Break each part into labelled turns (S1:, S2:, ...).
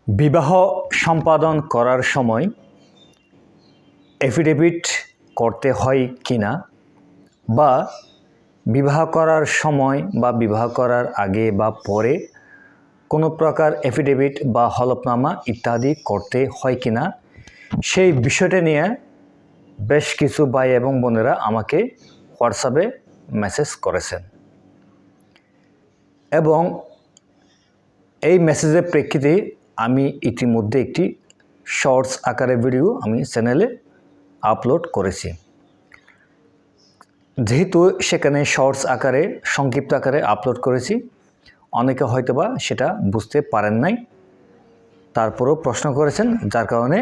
S1: বিবাহ সম্পাদন করার সময় এফিডেভিট করতে হয় কিনা বা বিবাহ করার সময় বা বিবাহ করার আগে বা পরে কোনো প্রকার এফিডেভিট বা হলফনামা ইত্যাদি করতে হয় কিনা সেই বিষয়টা নিয়ে বেশ কিছু ভাই এবং বোনেরা আমাকে হোয়াটসঅ্যাপে মেসেজ করেছেন এবং এই মেসেজের প্রেক্ষিতে আমি ইতিমধ্যে একটি শর্টস আকারে ভিডিও আমি চ্যানেলে আপলোড করেছি। যেহেতু সেখানে শর্টস আকারে সংক্ষিপ্ত আকারে আপলোড করেছি, অনেকে হয়তোবা সেটা বুঝতে পারেন নাই, তারপরেও প্রশ্ন করেছেন, যার কারণে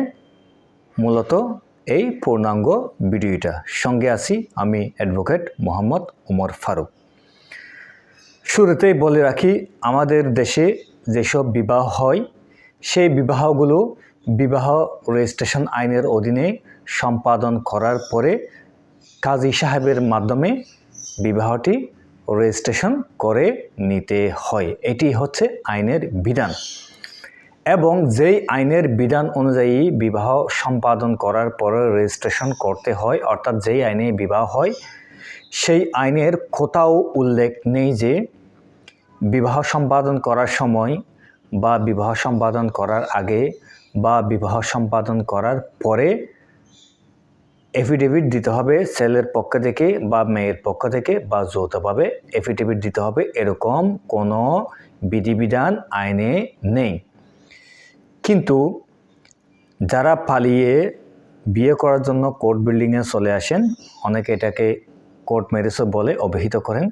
S1: মূলত এই পূর্ণাঙ্গ ভিডিওটা। সঙ্গে আছি আমি অ্যাডভোকেট মোহাম্মদ ওমর ফারুক। শুরুতেই বলে রাখি, আমাদের দেশে যেসব বিবাহ হয় সেই বিবাহগুলো বিবাহ রেজিস্ট্রেশন আইনের অধীনে সম্পাদন করার পরে কাজী সাহেবের মাধ্যমে বিবাহটি রেজিস্ট্রেশন করে নিতে হয়। এটি হচ্ছে আইনের বিধান এবং যেই আইনের বিধান অনুযায়ী বিবাহ সম্পাদন করার পরে রেজিস্ট্রেশন করতে হয়, অর্থাৎ যেই আইনে বিবাহ হয় সেই আইনের কোথাও উল্লেখ নেই যে বিবাহ সম্পাদন করার সময় বা বিবাহ সম্পাদন করার আগে বা বিবাহ সম্পাদন করার পরে এফিডেভিট দিতে হবে ছেলের পক্ষ থেকে বা মেয়ের পক্ষ থেকে বা যৌথভাবে এফিডেভিট দিতে হবে, এরকম কোনো বিধিবিধান আইনে নেই। কিন্তু যারা পালিয়ে বিয়ে করার জন্য কোর্ট বিল্ডিংয়ে চলে আসেন, অনেকে এটাকে কোর্ট ম্যারেজও বলে অভিহিত করেন,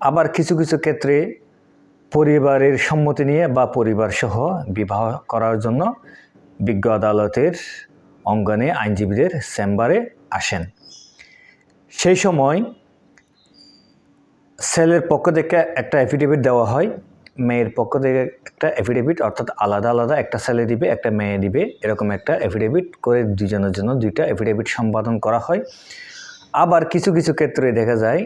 S1: আবার কিছু কিছু ক্ষেত্রে পরিবারের সম্মতি নিয়ে বা পরিবারসহ বিবাহ করার জন্য বিজ্ঞ আদালতের অঙ্গনে আইনজীবীদের চেম্বারে আসেন। সেই সময় ছেলের পক্ষ থেকে একটা এফিডেভিট দেওয়া হয়, মেয়ের পক্ষ থেকে একটা এফিডেভিট, অর্থাৎ আলাদা আলাদা একটা ছেলে দিবে একটা মেয়ে দিবে, এরকম একটা এফিডেভিট করে দুজনের জন্য দুইটা এফিডেভিট সম্পাদন করা হয়। আবার কিছু কিছু ক্ষেত্রে দেখা যায়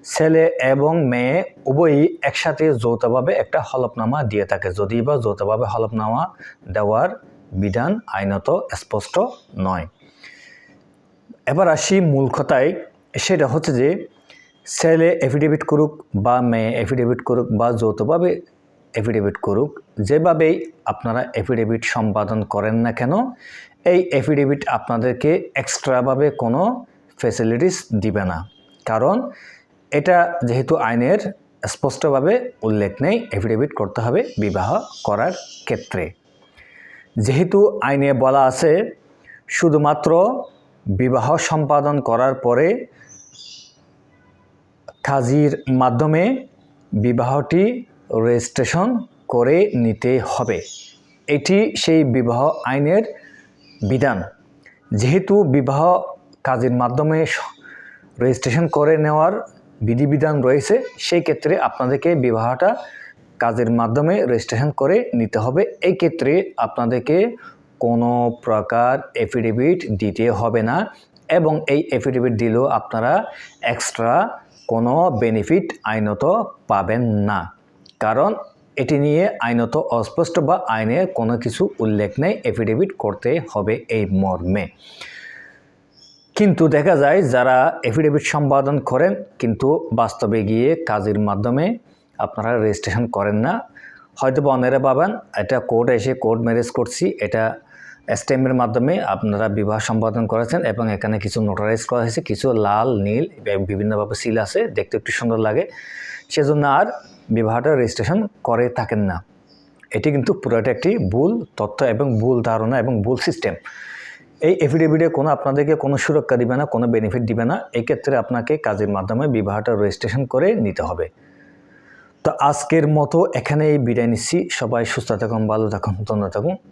S1: ছেলে এবং মেয়ে উভয়ই একসাথে যৌথভাবে একটা হলফনামা দিয়ে থাকে, যদিও বা যৌথভাবে হলফনামা দেওয়ার বিধান আইনত স্পষ্ট নয়। এবার আসি মূল কথায়, সেটা হচ্ছে যে ছেলে এফিডেভিট করুক বা মেয়ে এফিডেভিট করুক বা যৌথভাবে এফিডেভিট করুক, যেভাবেই আপনারা এফিডেভিট সম্পাদন করেন না কেন, এই এফিডেভিট আপনাদেরকে এক্সট্রাভাবে কোনো ফ্যাসিলিটিস দিবে না। কারণ এটা যেহেতু আইনের স্পষ্টভাবে উল্লেখ নেই এফিডেভিট করতে হবে বিবাহ করার ক্ষেত্রে। যেহেতু আইনে বলা আছে শুধুমাত্র বিবাহ সম্পাদন করার পরে কাজীর মাধ্যমে বিবাহটি রেজিস্ট্রেশন করে নিতে হবে, এটি সেই বিবাহ আইনের বিধান। যেহেতু বিবাহ কাজীর মাধ্যমে রেজিস্ট্রেশন করে নেওয়ার বিধিবিধান রয়েছে, সেই ক্ষেত্রে আপনাদেরকে বিবাহটা কাজের মাধ্যমে রেজিস্ট্রেশন করে নিতে হবে। এই ক্ষেত্রে আপনাদেরকে কোনো প্রকার এফিডেভিট দিতে হবে না এবং এই এফিডেভিট দিলেও আপনারা এক্সট্রা কোনো বেনিফিট আইনত পাবেন না, কারণ এটি নিয়ে আইনত অস্পষ্ট বা আইনে কোনো কিছু উল্লেখ নেই এফিডেভিট করতে হবে এই মর্মে। কিন্তু দেখা যায় যারা এফিডেভিট সম্পাদন করেন কিন্তু বাস্তবে গিয়ে কাজের মাধ্যমে আপনারা রেজিস্ট্রেশন করেন না। হয়তো অনেরা ভাবেন এটা কোর্টে এসে কোর্ট ম্যারেজ করছি, এটা স্ট্যাম্পের মাধ্যমে আপনারা বিবাহ সম্পাদন করেছেন এবং এখানে কিছু নোটারাইজ করা হয়েছে, কিছু লাল নীল বিভিন্নভাবে সিল আছে, দেখতে একটু সুন্দর লাগে, সেজন্য আর বিবাহটা রেজিস্ট্রেশন করে থাকেন না। এটি কিন্তু পুরোটা একটি ভুল তথ্য এবং ভুল ধারণা এবং ভুল সিস্টেম। এই এফিডেভিটে কোনো আপনাদেরকে কোনো সুরক্ষা দিবে না, কোনো বেনিফিট দিবে না। এই ক্ষেত্রে আপনাকে কাজের মাধ্যমে বিবাহটা রেজিস্ট্রেশন করে নিতে হবে। তো আজকের মতো এখানেই বিদায় নিচ্ছি। সবাই সুস্থ থাকুন, ভালো থাকুন,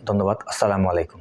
S1: ধন্যবাদ। আসসালামু আলাইকুম।